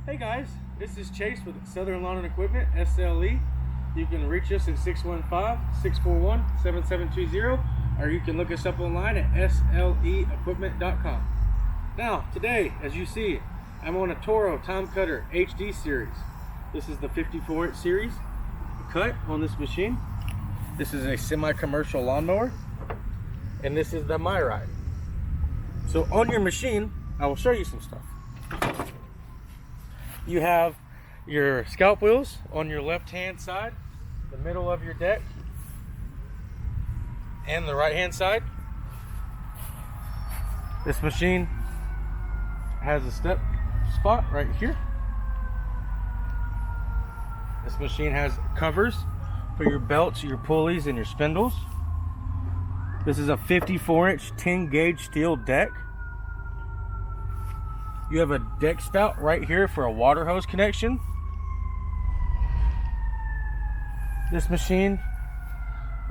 Hey guys, this is Chase with Southern Lawn and Equipment, SLE. You can reach us at 615-641-7720, or you can look us up online at sleequipment.com. Now, today, as you see, I'm on a Toro TimeCutter HD series. This is the 54-inch series cut on this machine. This is a semi-commercial lawnmower, and this is the MyRide. So on your machine, I will show you some stuff. You have your scalp wheels on your left hand side, the middle of your deck, and the right hand side. This machine has a step spot right here. This machine has covers for your belts, your pulleys, and your spindles. This is a 54-inch 10-gauge steel deck. You have a deck spout right here for a water hose connection. This machine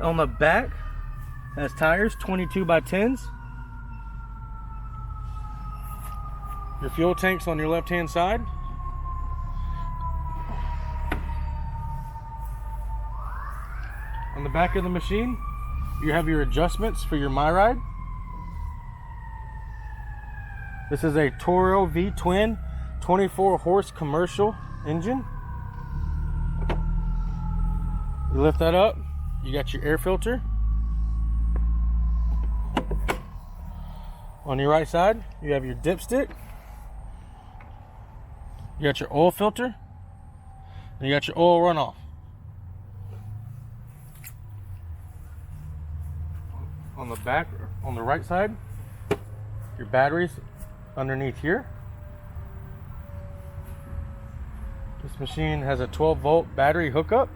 on the back has tires, 22 by 10s. Your fuel tanks on your left hand side. On the back of the machine, you have your adjustments for your MyRide. This is a Toro V-twin 24 horse commercial engine. You lift that up, you got your air filter. On your right side, you have your dipstick. You got your oil filter, and you got your oil runoff. On the back, on the right side, your batteries underneath here. This machine has a 12-volt battery hookup.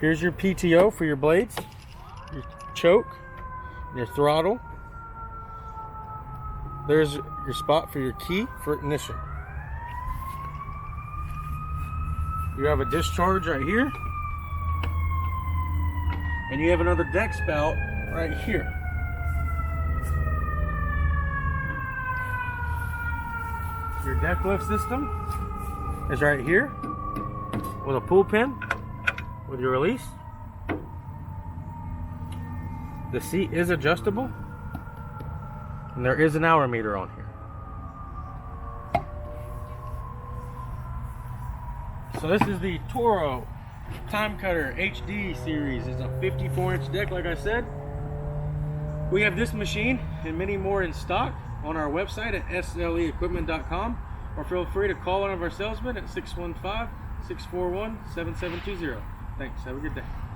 Here's your PTO for your blades, your choke, your throttle. There's your spot for your key for ignition. You have a discharge right here, and you have another deck spout right here. Your deck lift system is right here with a pull pin with your release. The seat is adjustable, and there is an hour meter on here. So this is the Toro TimeCutter HD series. It's a 54-inch deck, like I said. We have this machine and many more in stock on our website at sleequipment.com, or feel free to call one of our salesmen at 615-641-7720. Thanks. Have a good day.